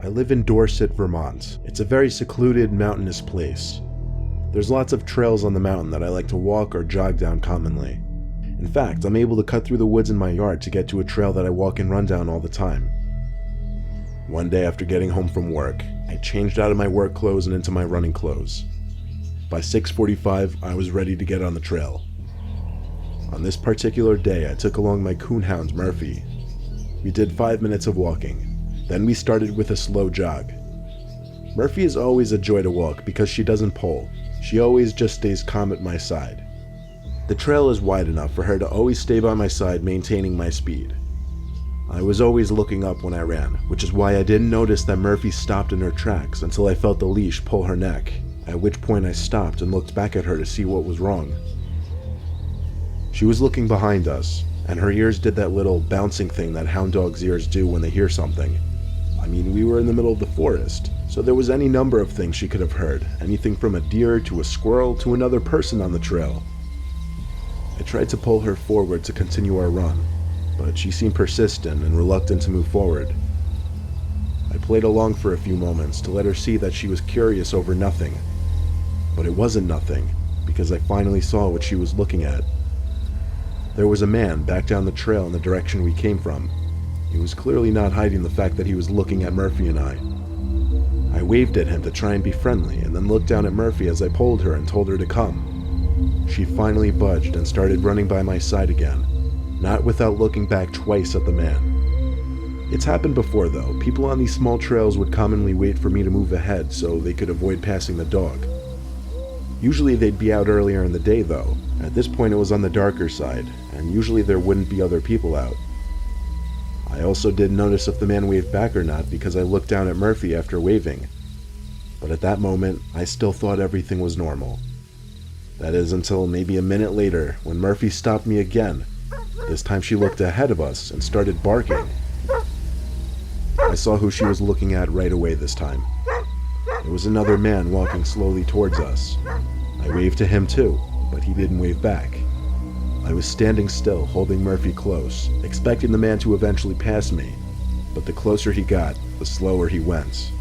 live in Dorset, Vermont. It's a very secluded, mountainous place. There's lots of trails on the mountain that I like to walk or jog down commonly. In fact, I'm able to cut through the woods in my yard to get to a trail that I walk and run down all the time. One day after getting home from work, I changed out of my work clothes and into my running clothes. By 6:45, I was ready to get on the trail. On this particular day, I took along my coonhound, Murphy. We did 5 minutes of walking. Then we started with a slow jog. Murphy is always a joy to walk because she doesn't pull. She always just stays calm at my side. The trail is wide enough for her to always stay by my side, maintaining my speed. I was always looking up when I ran, which is why I didn't notice that Murphy stopped in her tracks until I felt the leash pull her neck, at which point I stopped and looked back at her to see what was wrong. She was looking behind us, and her ears did that little bouncing thing that hound dogs' ears do when they hear something. I mean, we were in the middle of the forest, so there was any number of things she could have heard, anything from a deer to a squirrel to another person on the trail. I tried to pull her forward to continue our run, but she seemed persistent and reluctant to move forward. I played along for a few moments to let her see that she was curious over nothing, but it wasn't nothing, because I finally saw what she was looking at. There was a man back down the trail in the direction we came from. He was clearly not hiding the fact that he was looking at Murphy and I. I waved at him to try and be friendly, and then looked down at Murphy as I pulled her and told her to come. She finally budged and started running by my side again, not without looking back twice at the man. It's happened before though. People on these small trails would commonly wait for me to move ahead so they could avoid passing the dog. Usually they'd be out earlier in the day though. At this point it was on the darker side, and usually there wouldn't be other people out. I also didn't notice if the man waved back or not because I looked down at Murphy after waving. But at that moment, I still thought everything was normal. That is until maybe a minute later when Murphy stopped me again. This time she looked ahead of us and started barking. I saw who she was looking at right away this time. It was another man walking slowly towards us. I waved to him too, but he didn't wave back. I was standing still, holding Murphy close, expecting the man to eventually pass me, but the closer he got, the slower he went.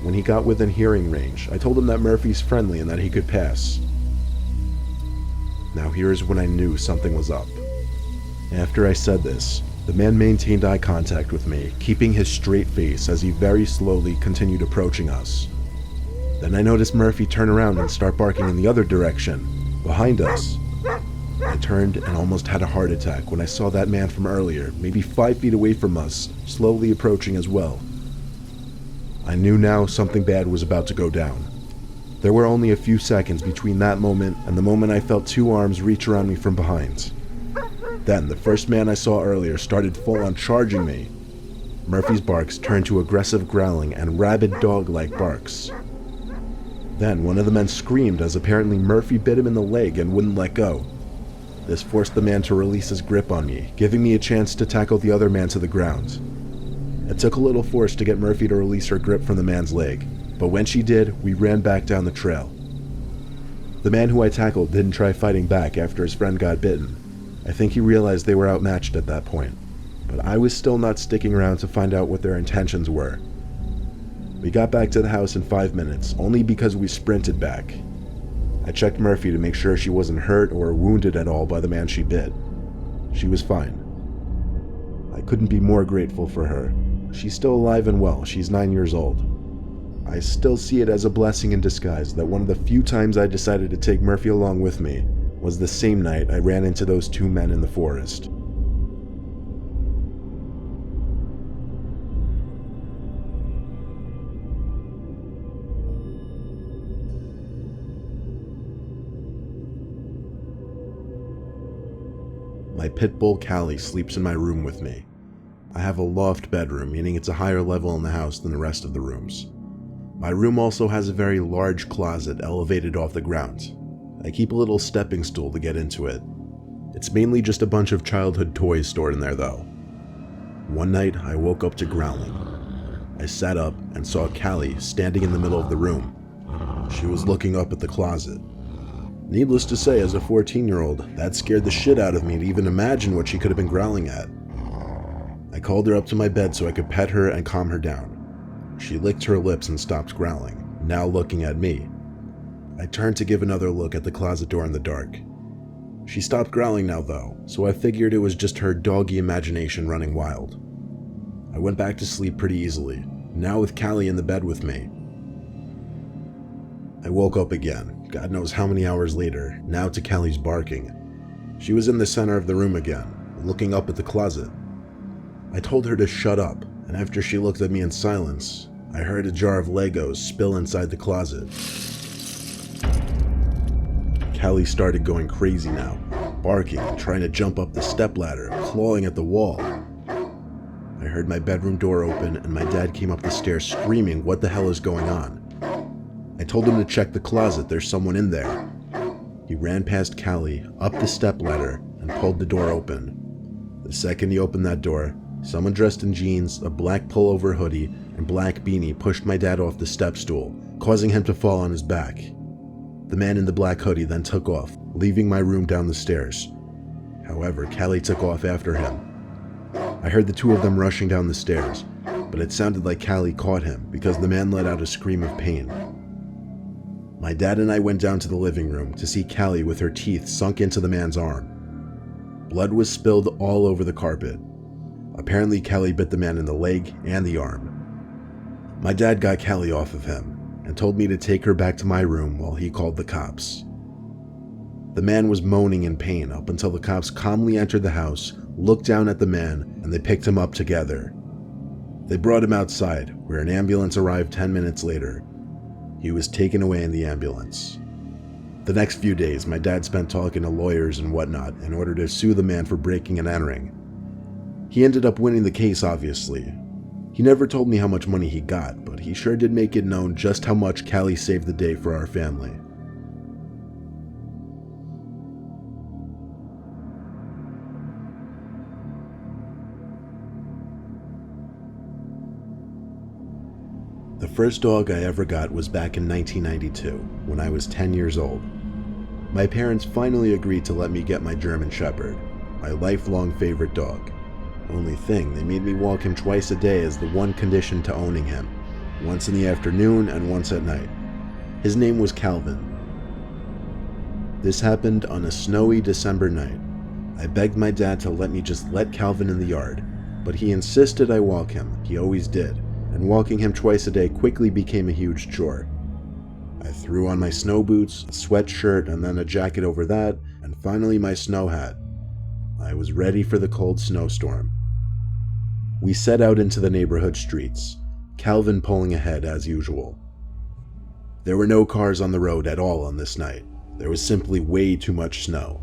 When he got within hearing range, I told him that Murphy's friendly and that he could pass. Now here's when I knew something was up. After I said this, the man maintained eye contact with me, keeping his straight face as he very slowly continued approaching us. Then I noticed Murphy turn around and start barking in the other direction, behind us. I turned and almost had a heart attack when I saw that man from earlier, maybe 5 feet away from us, slowly approaching as well. I knew now something bad was about to go down. There were only a few seconds between that moment and the moment I felt 2 arms reach around me from behind. Then the first man I saw earlier started full-on charging me. Murphy's barks turned to aggressive growling and rabid dog-like barks. Then one of the men screamed as apparently Murphy bit him in the leg and wouldn't let go. This forced the man to release his grip on me, giving me a chance to tackle the other man to the ground. It took a little force to get Murphy to release her grip from the man's leg, but when she did, we ran back down the trail. The man who I tackled didn't try fighting back after his friend got bitten. I think he realized they were outmatched at that point, but I was still not sticking around to find out what their intentions were. We got back to the house in 5 minutes, only because we sprinted back. I checked Murphy to make sure she wasn't hurt or wounded at all by the man she bit. She was fine. I couldn't be more grateful for her. She's still alive and well. She's 9 years old. I still see it as a blessing in disguise that one of the few times I decided to take Murphy along with me was the same night I ran into those 2 men in the forest. My pit bull Callie sleeps in my room with me. I have a loft bedroom, meaning it's a higher level in the house than the rest of the rooms. My room also has a very large closet elevated off the ground. I keep a little stepping stool to get into it. It's mainly just a bunch of childhood toys stored in there though. One night I woke up to growling. I sat up and saw Callie standing in the middle of the room. She was looking up at the closet. Needless to say, as a 14-year-old, that scared the shit out of me to even imagine what she could have been growling at. I called her up to my bed so I could pet her and calm her down. She licked her lips and stopped growling, now looking at me. I turned to give another look at the closet door in the dark. She stopped growling now though, so I figured it was just her doggy imagination running wild. I went back to sleep pretty easily, now with Callie in the bed with me. I woke up again, God knows how many hours later, now to Callie's barking. She was in the center of the room again, looking up at the closet. I told her to shut up, and after she looked at me in silence, I heard a jar of Legos spill inside the closet. Callie started going crazy now, barking, trying to jump up the stepladder, clawing at the wall. I heard my bedroom door open and my dad came up the stairs screaming, "What the hell is going on?" I told him to check the closet, there's someone in there. He ran past Callie, up the stepladder, and pulled the door open. The second he opened that door, someone dressed in jeans, a black pullover hoodie, and black beanie pushed my dad off the step stool, causing him to fall on his back. The man in the black hoodie then took off, leaving my room down the stairs. However, Callie took off after him. I heard the two of them rushing down the stairs, but it sounded like Callie caught him because the man let out a scream of pain. My dad and I went down to the living room to see Callie with her teeth sunk into the man's arm. Blood was spilled all over the carpet. Apparently, Callie bit the man in the leg and the arm. My dad got Callie off of him and told me to take her back to my room while he called the cops. The man was moaning in pain up until the cops calmly entered the house, looked down at the man, and they picked him up together. They brought him outside, where an ambulance arrived 10 minutes later. He was taken away in the ambulance. The next few days, my dad spent talking to lawyers and whatnot in order to sue the man for breaking and entering. He ended up winning the case, obviously. He never told me how much money he got, but he sure did make it known just how much Callie saved the day for our family. The first dog I ever got was back in 1992, when I was 10 years old. My parents finally agreed to let me get my German Shepherd, my lifelong favorite dog. Only thing, they made me walk him twice a day as the one condition to owning him, once in the afternoon and once at night. His name was Calvin. This happened on a snowy December night. I begged my dad to let me just let Calvin in the yard, but he insisted I walk him, he always did, and walking him twice a day quickly became a huge chore. I threw on my snow boots, a sweatshirt, and then a jacket over that, and finally my snow hat. I was ready for the cold snowstorm. We set out into the neighborhood streets, Calvin pulling ahead as usual. There were no cars on the road at all on this night. There was simply way too much snow.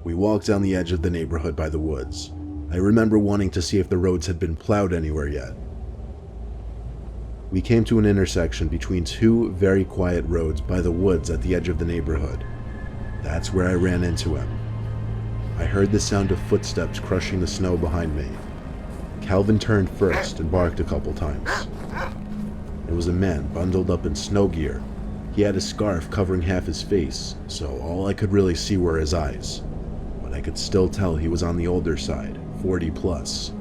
We walked down the edge of the neighborhood by the woods. I remember wanting to see if the roads had been plowed anywhere yet. We came to an intersection between two very quiet roads by the woods at the edge of the neighborhood. That's where I ran into him. I heard the sound of footsteps crushing the snow behind me. Calvin turned first and barked a couple times. It was a man bundled up in snow gear. He had a scarf covering half his face, so all I could really see were his eyes. But I could still tell he was on the older side, 40 plus.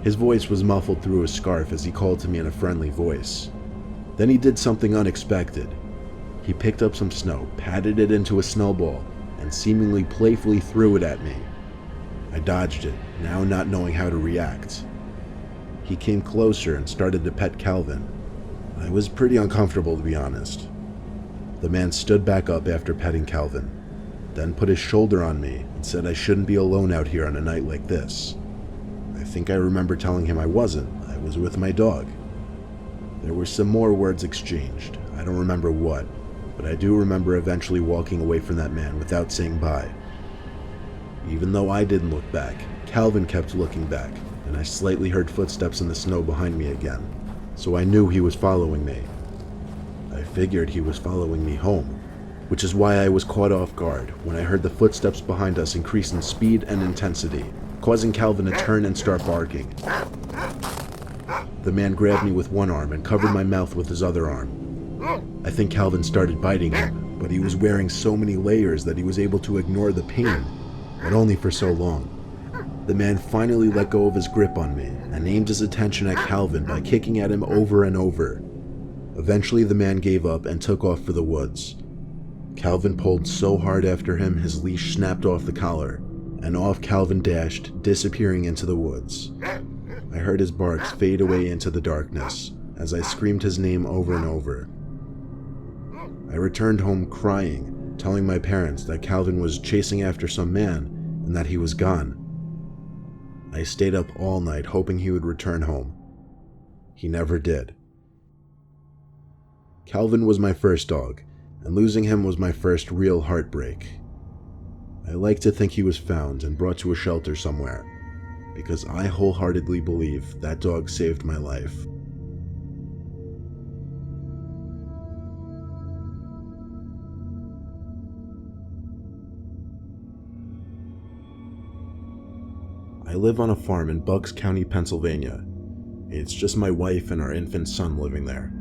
His voice was muffled through his scarf as he called to me in a friendly voice. Then he did something unexpected. He picked up some snow, patted it into a snowball, and seemingly playfully threw it at me. I dodged it, now not knowing how to react. He came closer and started to pet Calvin. I was pretty uncomfortable, to be honest. The man stood back up after petting Calvin, then put his shoulder on me and said I shouldn't be alone out here on a night like this. I think I remember telling him I wasn't. I was with my dog. There were some more words exchanged. I don't remember what, but I do remember eventually walking away from that man without saying bye. Even though I didn't look back, Calvin kept looking back, and I slightly heard footsteps in the snow behind me again, so I knew he was following me. I figured he was following me home, which is why I was caught off guard when I heard the footsteps behind us increase in speed and intensity, causing Calvin to turn and start barking. The man grabbed me with one arm and covered my mouth with his other arm. I think Calvin started biting him, but he was wearing so many layers that he was able to ignore the pain, but only for so long. The man finally let go of his grip on me and aimed his attention at Calvin by kicking at him over and over. Eventually, the man gave up and took off for the woods. Calvin pulled so hard after him his leash snapped off the collar, and off Calvin dashed, disappearing into the woods. I heard his barks fade away into the darkness as I screamed his name over and over. I returned home crying, telling my parents that Calvin was chasing after some man and that he was gone. I stayed up all night hoping he would return home. He never did. Calvin was my first dog, and losing him was my first real heartbreak. I like to think he was found and brought to a shelter somewhere, because I wholeheartedly believe that dog saved my life. I live on a farm in Bucks County, Pennsylvania. It's just my wife and our infant son living there.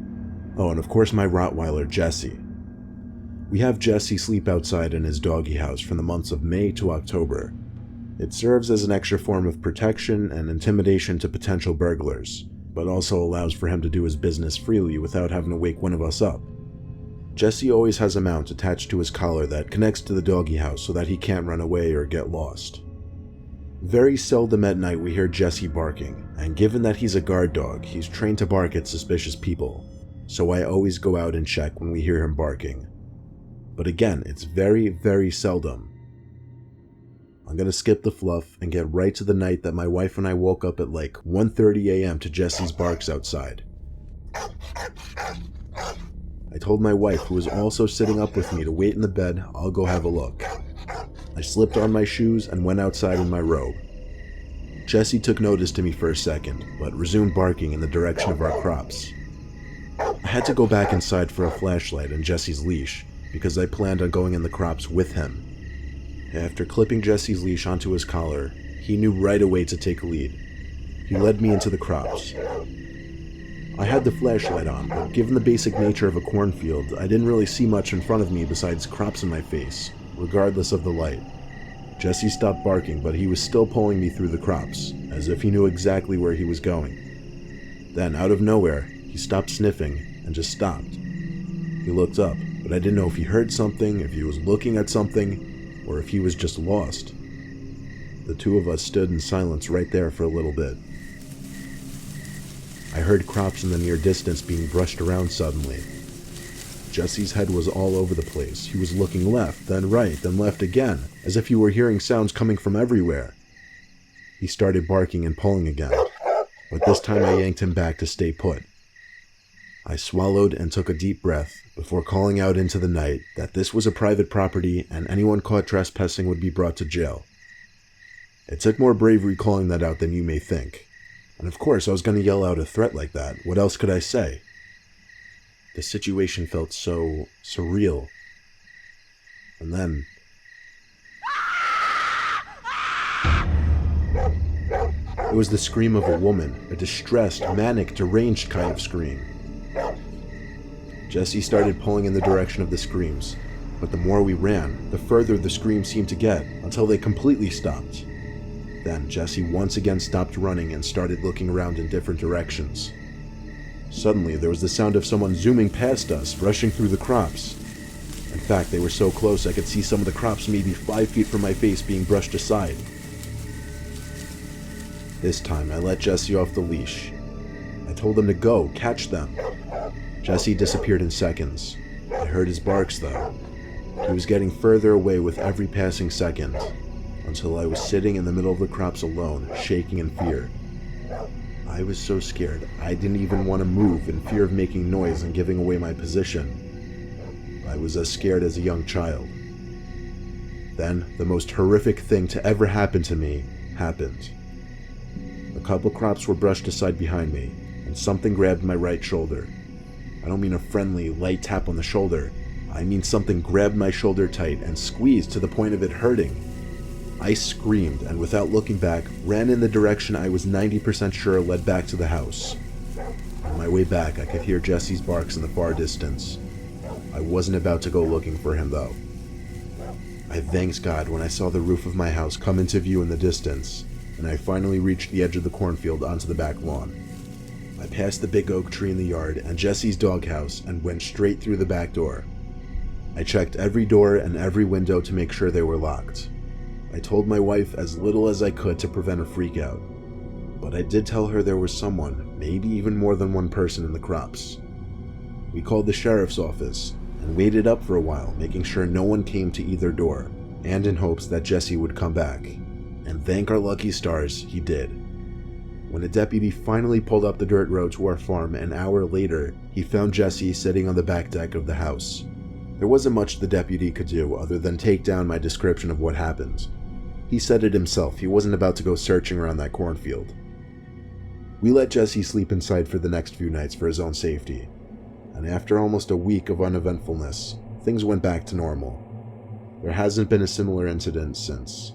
Oh, and of course my Rottweiler, Jesse. We have Jesse sleep outside in his doggy house from the months of May to October. It serves as an extra form of protection and intimidation to potential burglars, but also allows for him to do his business freely without having to wake one of us up. Jesse always has a mount attached to his collar that connects to the doggy house so that he can't run away or get lost. Very seldom at night we hear Jesse barking, and given that he's a guard dog, he's trained to bark at suspicious people, so I always go out and check when we hear him barking. But again, it's very, very seldom. I'm gonna skip the fluff and get right to the night that my wife and I woke up at like 1:30 a.m. to Jesse's barks outside. I told my wife, who was also sitting up with me, to wait in the bed. I'll go have a look. I slipped on my shoes and went outside in my robe. Jesse took notice to me for a second, but resumed barking in the direction of our crops. I had to go back inside for a flashlight and Jesse's leash, because I planned on going in the crops with him. After clipping Jesse's leash onto his collar, he knew right away to take a lead. He led me into the crops. I had the flashlight on, but given the basic nature of a cornfield, I didn't really see much in front of me besides crops in my face, regardless of the light. Jesse stopped barking, but he was still pulling me through the crops, as if he knew exactly where he was going. Then, out of nowhere, he stopped sniffing and just stopped. He looked up, but I didn't know if he heard something, if he was looking at something, or if he was just lost. The two of us stood in silence right there for a little bit. I heard crops in the near distance being brushed around suddenly. Jesse's head was all over the place. He was looking left, then right, then left again, as if he were hearing sounds coming from everywhere. He started barking and pulling again, but this time I yanked him back to stay put. I swallowed and took a deep breath before calling out into the night that this was a private property and anyone caught trespassing would be brought to jail. It took more bravery calling that out than you may think. And of course I was going to yell out a threat like that. What else could I say? The situation felt so surreal. And then... it was the scream of a woman, a distressed, manic, deranged kind of scream. Jesse started pulling in the direction of the screams, but the more we ran, the further the screams seemed to get, until they completely stopped. Then Jesse once again stopped running and started looking around in different directions. Suddenly, there was the sound of someone zooming past us, rushing through the crops. In fact, they were so close I could see some of the crops maybe 5 feet from my face being brushed aside. This time, I let Jesse off the leash. I told him to go, catch them. Jesse disappeared in seconds. I heard his barks, though. He was getting further away with every passing second, until I was sitting in the middle of the crops alone, shaking in fear. I was so scared, I didn't even want to move in fear of making noise and giving away my position. I was as scared as a young child. Then, the most horrific thing to ever happen to me happened. A couple crops were brushed aside behind me, and something grabbed my right shoulder. I don't mean a friendly, light tap on the shoulder. I mean something grabbed my shoulder tight and squeezed to the point of it hurting. I screamed, and without looking back, ran in the direction I was 90% sure led back to the house. On my way back, I could hear Jesse's barks in the far distance. I wasn't about to go looking for him, though. I thanked God when I saw the roof of my house come into view in the distance, and I finally reached the edge of the cornfield onto the back lawn. I passed the big oak tree in the yard and Jesse's doghouse and went straight through the back door. I checked every door and every window to make sure they were locked. I told my wife as little as I could to prevent a freakout, but I did tell her there was someone, maybe even more than one person, in the crops. We called the sheriff's office and waited up for a while, making sure no one came to either door, and in hopes that Jesse would come back. And thank our lucky stars, he did. When a deputy finally pulled up the dirt road to our farm an hour later, he found Jesse sitting on the back deck of the house. There wasn't much the deputy could do other than take down my description of what happened. He said it himself, he wasn't about to go searching around that cornfield. We let Jesse sleep inside for the next few nights for his own safety, and after almost a week of uneventfulness, things went back to normal. There hasn't been a similar incident since.